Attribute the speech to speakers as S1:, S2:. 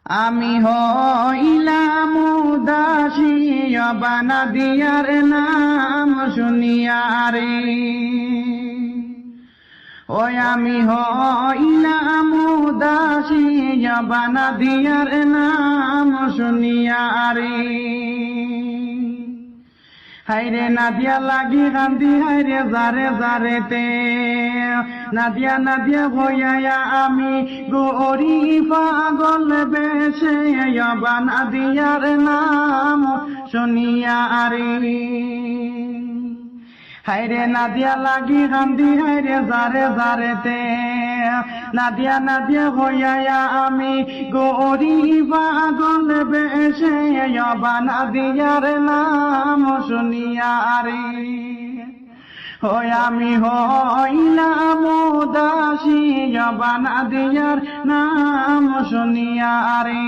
S1: আমি হইলাম উদাসী বানা দিয়ার নাম শুনিয়া রে, ওই আমি হইলাম উদাসী বানা দিয়ার নাম শুনিয়া রে। হাইরে নাদিয়া লাগি কান্দি হাইরে জারে জারেতে, নাদিয়া নাদিয়া ভয়ায়া আমি গরি পাগল বেশে বানা দিয়ার নাম শুনিয়া রে। হাইরে নাদিয়া লাগি কান্দি হাইরে জারে জারেতে, নাদিয়া নাদিয়া ভয়ায়া আমি গরি পাগল বেশে বানা দিয়ার নাম শুনিয়া রে। ওই আমি হইলাম উদাসী বানা দিয়ার নাম শুনিয়া রে।